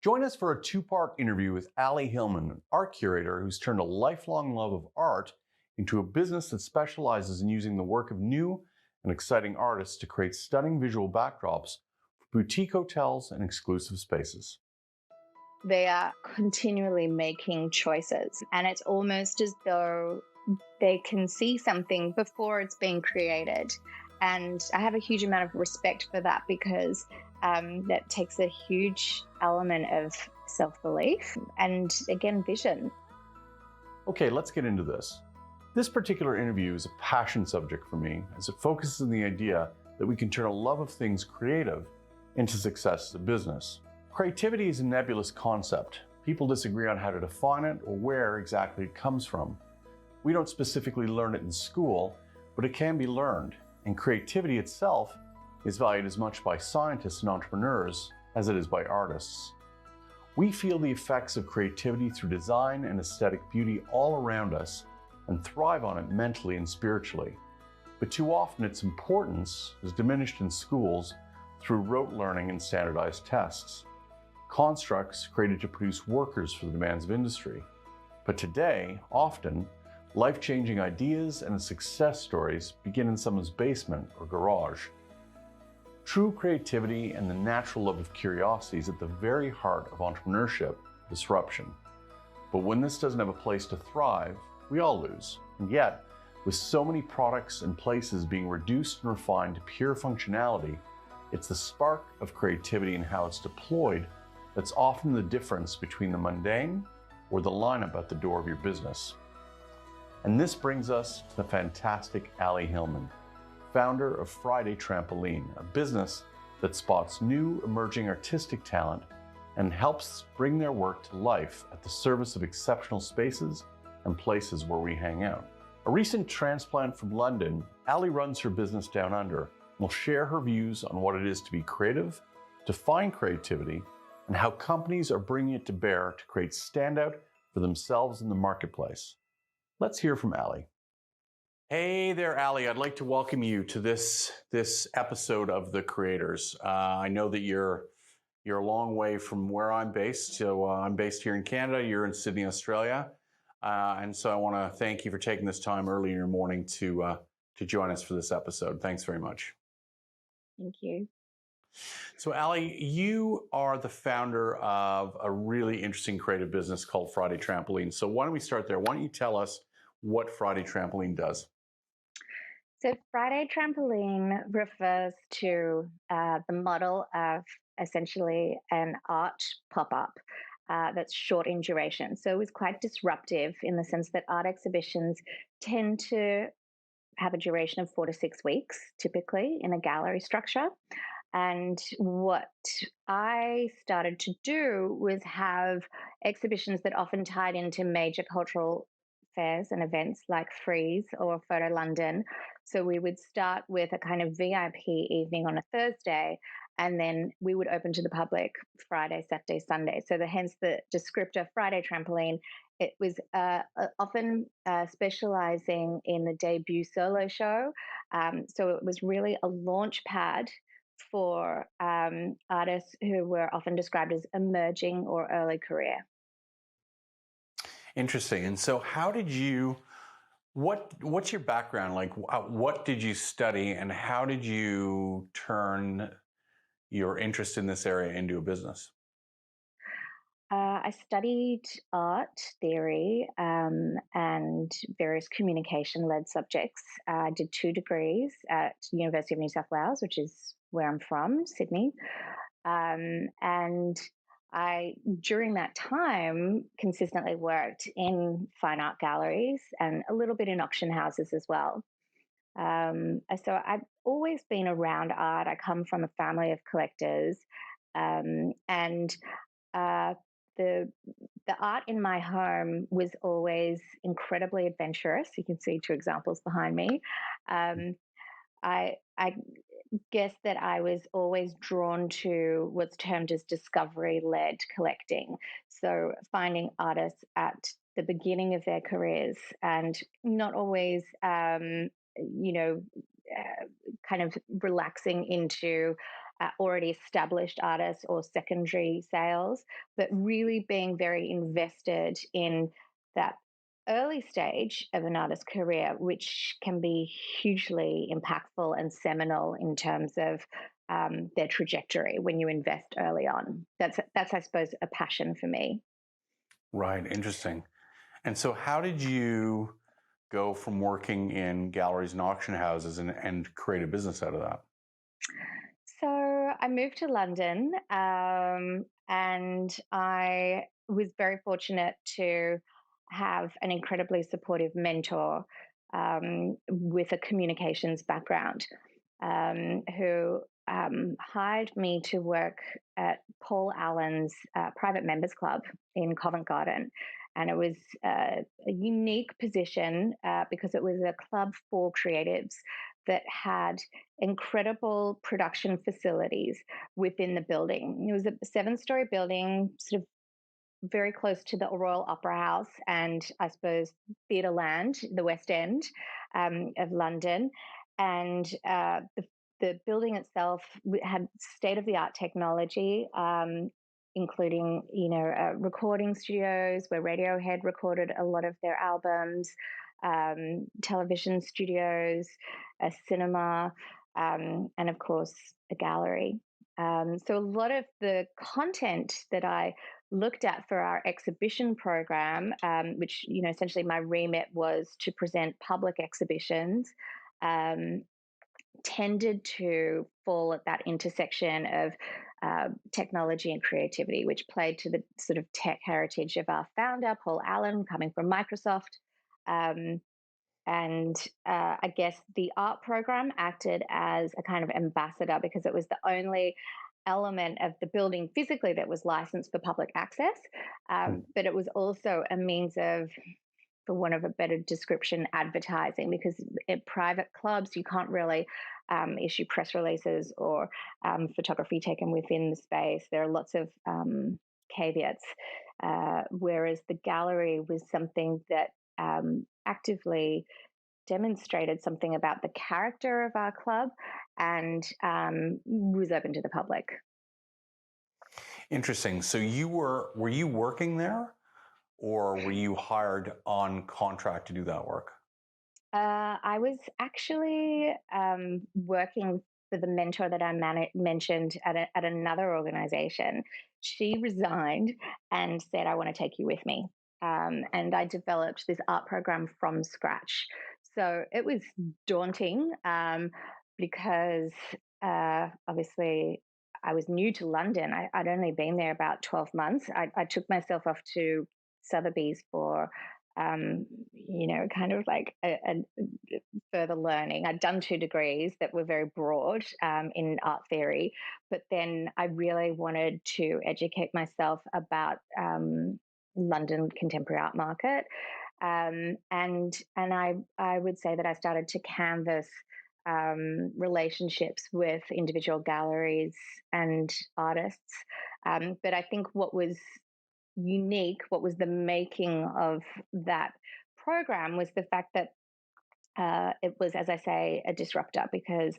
Join us for a two-part interview with Ali Hillman, an art curator who's turned a lifelong love of art into a business that specializes in using the work of new and exciting artists to create stunning visual backdrops for boutique hotels and exclusive spaces. They are continually making choices, and it's almost as though they can see something before it's being created. And I have a huge amount of respect for that because that takes a huge element of self-belief and, again, vision. Okay, let's get into this. This particular interview is a passion subject for me as it focuses on the idea that we can turn a love of things creative into success as a business. Creativity is a nebulous concept. People disagree on how to define it or where exactly it comes from. We don't specifically learn it in school, but it can be learned, and creativity itself is valued as much by scientists and entrepreneurs as it is by artists. We feel the effects of creativity through design and aesthetic beauty all around us and thrive on it mentally and spiritually. But too often its importance is diminished in schools through rote learning and standardized tests, constructs created to produce workers for the demands of industry. But today, often, life-changing ideas and success stories begin in someone's basement or garage. True creativity and the natural love of curiosity is at the very heart of entrepreneurship disruption. But when this doesn't have a place to thrive, we all lose. And yet, with so many products and places being reduced and refined to pure functionality, it's the spark of creativity and how it's deployed that's often the difference between the mundane or the lineup at the door of your business. And this brings us to the fantastic Ali Hillman, founder of Friday Trampoline, a business that spots new emerging artistic talent and helps bring their work to life at the service of exceptional spaces and places where we hang out. A recent transplant from London, Ali runs her business down under and will share her views on what it is to be creative, define creativity, and how companies are bringing it to bear to create standout for themselves in the marketplace. Let's hear from Ali. Hey there, Ali. I'd like to welcome you to this episode of The Creators. I know that you're a long way from where I'm based. So I'm based here in Canada. You're in Sydney, Australia. And so I want to thank you for taking this time early in your morning to join us for this episode. Thanks very much. Thank you. So Ali, you are the founder of a really interesting creative business called Friday Trampoline. So why don't we start there? Why don't you tell us what Friday Trampoline does? So Friday Trampoline refers to the model of essentially an art pop-up that's short in duration. So it was quite disruptive in the sense that art exhibitions tend to have a duration of 4 to 6 weeks, typically in a gallery structure. And what I started to do was have exhibitions that often tied into major cultural fairs and events like Frieze or Photo London. So we would start with a kind of VIP evening on a Thursday, and then we would open to the public Friday, Saturday, Sunday. So hence the descriptor Friday Trampoline. It was often specializing in the debut solo show. So it was really a launch pad for artists who were often described as emerging or early career. Interesting. And so how did you, what's your background? Like, what did you study and how did you turn your interest in this area into a business? I studied art theory and various communication-led subjects. I did 2 degrees at University of New South Wales, which is where I'm from, Sydney. And I, during that time, consistently worked in fine art galleries and a little bit in auction houses as well. So I've always been around art. I come from a family of collectors, and the art in my home was always incredibly adventurous. You can see 2 examples behind me. I guess that I was always drawn to what's termed as discovery-led collecting. So finding artists at the beginning of their careers and not always, kind of relaxing into already established artists or secondary sales, but really being very invested in that early stage of an artist's career, which can be hugely impactful and seminal in terms of their trajectory when you invest early on. That's I suppose a passion for me. Right, interesting. And so how did you go from working in galleries and auction houses and create a business out of that? So I moved to London, and I was very fortunate to have an incredibly supportive mentor with a communications background who hired me to work at Paul Allen's private members club in Covent Garden. And it was a unique position because it was a club for creatives that had incredible production facilities within the building. It was a 7-story building, sort of very close to the Royal Opera House and I suppose Theatreland, the West End of London. And the building itself had state of the art technology, including recording studios where Radiohead recorded a lot of their albums, television studios, a cinema, and of course a gallery. So a lot of the content that I looked at for our exhibition program, which essentially my remit was to present public exhibitions, um, tended to fall at that intersection of technology and creativity, which played to the sort of tech heritage of our founder, Paul Allen, coming from Microsoft. Um, and I guess the art program acted as a kind of ambassador because it was the only element of the building physically that was licensed for public access. But it was also a means of, for want of a better description, advertising, because at private clubs, you can't really issue press releases or photography taken within the space. There are lots of caveats, whereas the gallery was something that actively demonstrated something about the character of our club and was open to the public. Interesting. So were you working there, or were you hired on contract to do that work? I was actually working for the mentor that I mentioned at another organization. She resigned and said, I want to take you with me. And I developed this art program from scratch. So it was daunting because obviously I was new to London. I'd only been there about 12 months. I took myself off to Sotheby's for kind of like a further learning. I'd done 2 degrees that were very broad in art theory, but then I really wanted to educate myself about London contemporary art market, and I would say that I started to canvas relationships with individual galleries and artists. But I think what was unique, what was the making of that program, was the fact that it was, as I say, a disruptor, because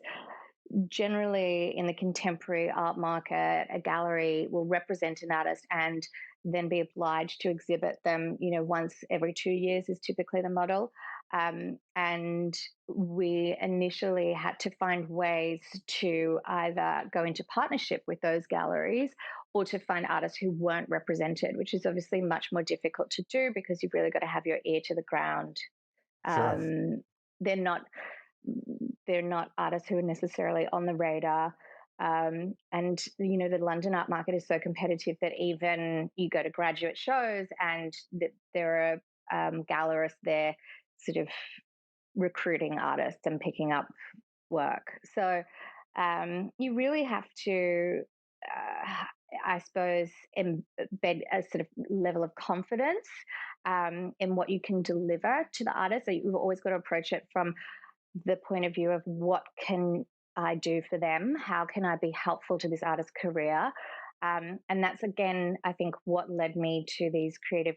generally in the contemporary art market, a gallery will represent an artist and then be obliged to exhibit them, once every 2 years is typically the model. And we initially had to find ways to either go into partnership with those galleries or to find artists who weren't represented, which is obviously much more difficult to do because you've really got to have your ear to the ground. Sure. They're not they're not artists who are necessarily on the radar. And the London art market is so competitive that even you go to graduate shows and there are gallerists there sort of recruiting artists and picking up work. So you really have to, I suppose, embed a sort of level of confidence in what you can deliver to the artist. So you've always got to approach it from the point of view of what can I do for them? How can I be helpful to this artist's career? And that's, again, I think what led me to these creative,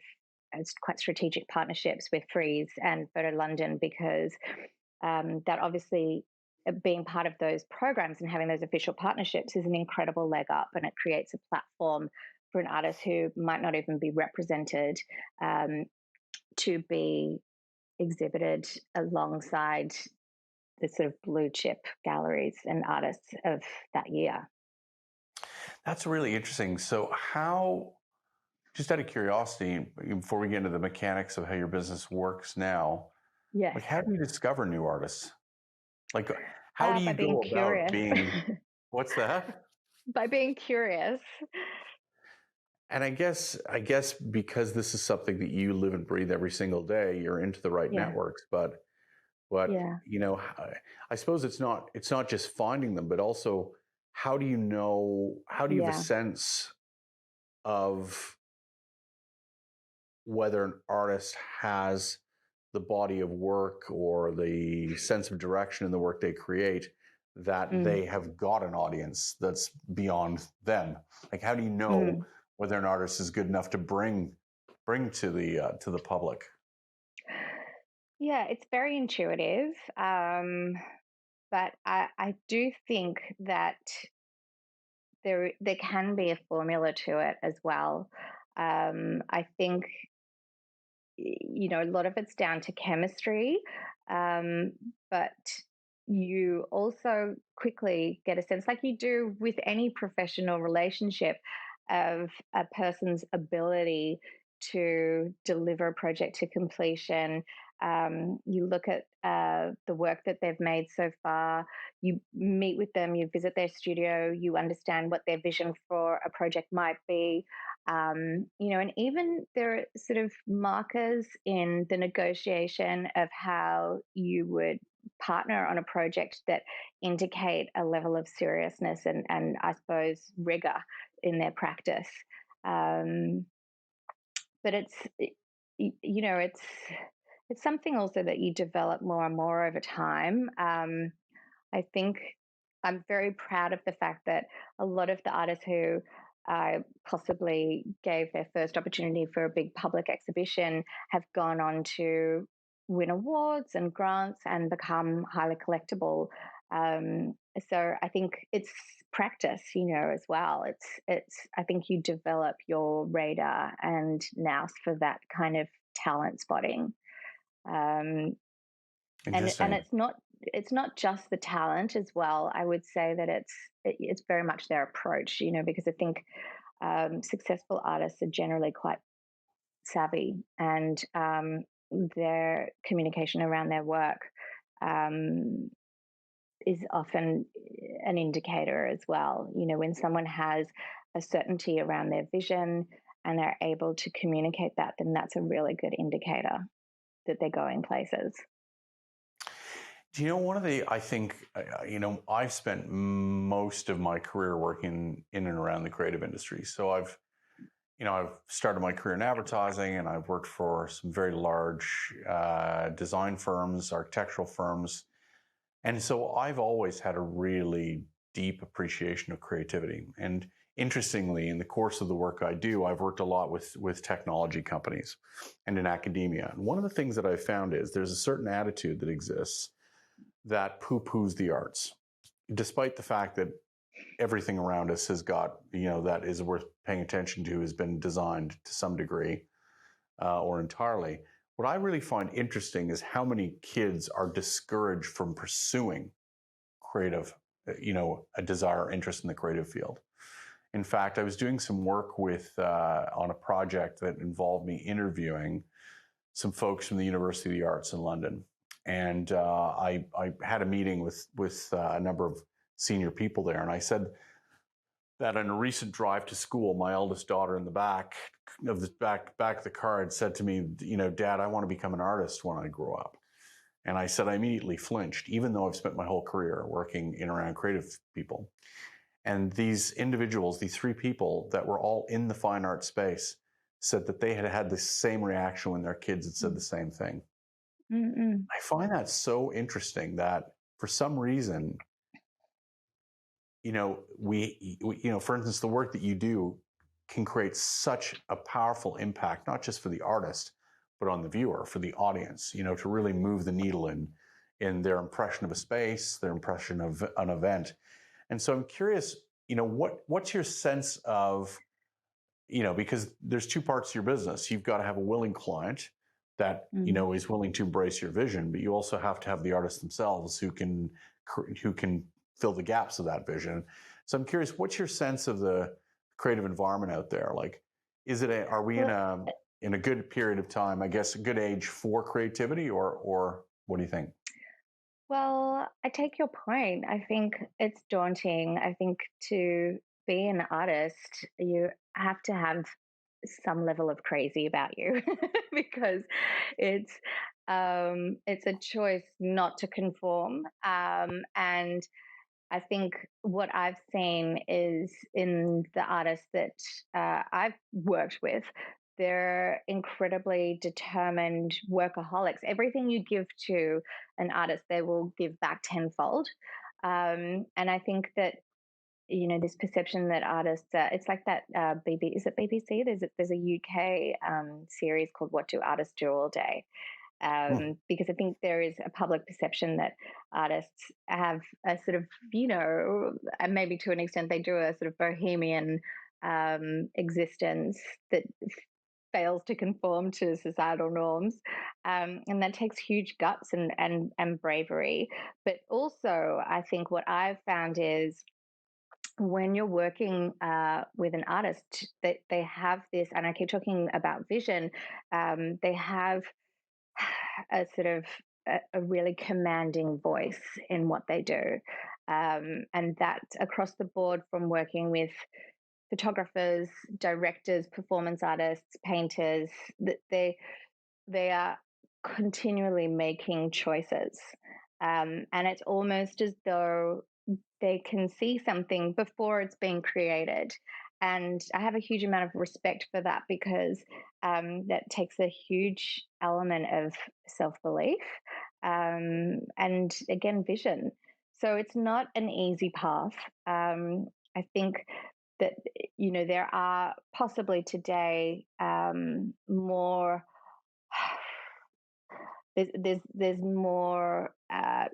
quite strategic partnerships with Frieze and Photo London, because that obviously being part of those programs and having those official partnerships is an incredible leg up, and it creates a platform for an artist who might not even be represented um, to be exhibited alongside the sort of blue chip galleries and artists of that year. That's really interesting. So how, just out of curiosity, before we get into the mechanics of how your business works now, Yes, like how do you discover new artists? Like how do by you being go about curious. being, what's that? By being curious. And I guess because this is something that you live and breathe every single day, you're into the right Yeah, networks. But yeah, I suppose it's not just finding them, but also how do you know? How do you have a yeah. sense of whether an artist has the body of work or the sense of direction in the work they create that Mm, they have got an audience that's beyond them? Like, how do you know mm. whether an artist is good enough to bring to the public? Yeah, it's very intuitive. But I do think that there can be a formula to it as well. I think a lot of it's down to chemistry, um, but you also quickly get a sense, like you do with any professional relationship, of a person's ability to deliver a project to completion. You look at the work that they've made so far, you meet with them, you visit their studio, you understand what their vision for a project might be. And even there are sort of markers in the negotiation of how you would partner on a project that indicate a level of seriousness and I suppose rigor in their practice. Um, but it's something also that you develop more and more over time. I think I'm very proud of the fact that a lot of the artists who possibly gave their first opportunity for a big public exhibition have gone on to win awards and grants and become highly collectible. Um, so I think it's practice, as well. It's. I think you develop your radar and nous for that kind of talent spotting. Um, and Interesting. it's not just the talent as well. I would say that it's very much their approach, because I think successful artists are generally quite savvy, and their communication around their work um, is often an indicator as well. When someone has a certainty around their vision and are able to communicate that, then that's a really good indicator that they're going places. Do you know one of the, I think, I've spent most of my career working in and around the creative industry. So I've started my career in advertising, and I've worked for some very large design firms, architectural firms. And so I've always had a really deep appreciation of creativity. And interestingly, in the course of the work I do, I've worked a lot with technology companies and in academia. And one of the things that I've found is there's a certain attitude that exists that poo-poos the arts, despite the fact that everything around us has got, that is worth paying attention to, has been designed to some degree or entirely. What I really find interesting is how many kids are discouraged from pursuing creative, a desire or interest in the creative field. In fact, I was doing some work on a project that involved me interviewing some folks from the University of the Arts in London. And I had a meeting with a number of senior people there, and I said that on a recent drive to school, my eldest daughter in the back of the car had said to me, Dad, I want to become an artist when I grow up. And I said I immediately flinched, even though I've spent my whole career working in and around creative people. And these individuals, these three people that were all in the fine art space, said that they had had the same reaction when their kids had said the same thing. Mm-mm. I find that so interesting that for some reason, for instance, the work that you do can create such a powerful impact, not just for the artist, but on the viewer, for the audience, to really move the needle in their impression of a space, their impression of an event. And so I'm curious, what's your sense of, because there's two parts to your business. You've got to have a willing client that, Mm. is willing to embrace your vision, but you also have to have the artists themselves who can fill the gaps of that vision. So I'm curious, what's your sense of the creative environment out there? Like, are we in Well, a good period of time, I guess, a good age for creativity, or what do you think? Well, I take your point. I think it's daunting. I think to be an artist, you have to have some level of crazy about you because it's it's a choice not to conform. And I think what I've seen is in the artists that I've worked with, they're incredibly determined workaholics. Everything you give to an artist, they will give back tenfold. And I think that this perception that artists, it's like that is it BBC? There's a UK series called "What Do Artists Do All Day." Hmm. Because I think there is a public perception that artists have a sort of, and maybe to an extent they do a sort of bohemian existence that fails to conform to societal norms, and that takes huge guts and bravery. But also, I think what I've found is when you're working with an artist, that they have this, and I keep talking about vision. They have a sort of a really commanding voice in what they do. And that's across the board from working with photographers, directors, performance artists, painters, that they are continually making choices. And it's almost as though they can see something before it's being created. And I have a huge amount of respect for that because that takes a huge element of self belief and, again, vision. So it's not an easy path. I think that, there are possibly today more. There's more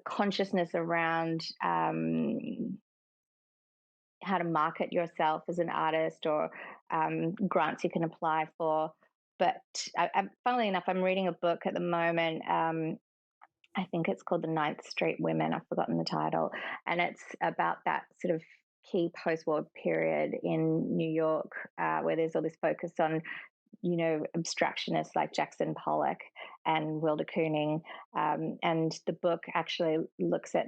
consciousness around how to market yourself as an artist, or grants you can apply for. But funnily enough, I'm reading a book at the moment. I think it's called The Ninth Street Women. I've forgotten the title. And it's about that sort of key post-war period in New York, where there's all this focus on, abstractionists like Jackson Pollock and Wilder Kooning. And the book actually looks at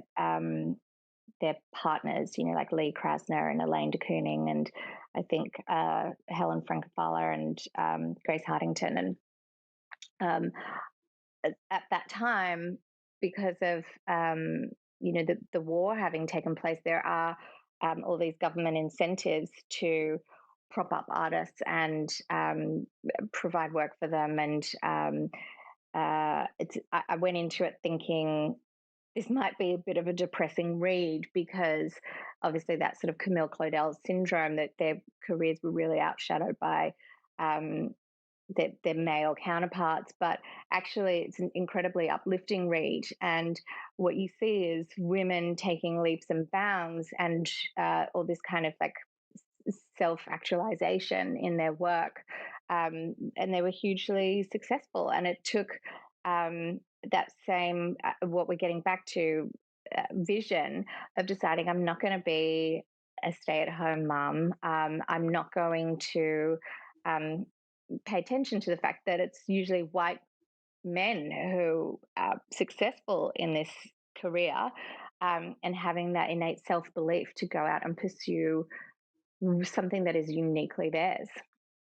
their partners, like Lee Krasner and Elaine de Kooning, and I think Helen Frankenthaler and Grace Hardington. And at that time, because of the war having taken place, there are all these government incentives to prop up artists and provide work for them. And I went into it thinking this might be a bit of a depressing read because obviously that sort of Camille Claudel syndrome, that their careers were really outshadowed by um, their male counterparts. But actually, it's an incredibly uplifting read. And what you see is women taking leaps and bounds and all this kind of like self-actualization in their work, and they were hugely successful. And it took that same what we're getting back to, vision of deciding I'm not going to be a stay-at-home mum. I'm not going to um, pay attention to the fact that it's usually white men who are successful in this career, and having that innate self-belief to go out and pursue something that is uniquely theirs.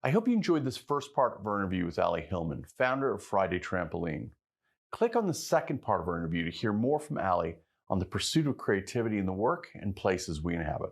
I hope you enjoyed this first part of our interview with Ali Hillman, founder of Friday Trampoline. Click on the second part of our interview to hear more from Ali on the pursuit of creativity in the work and places we inhabit.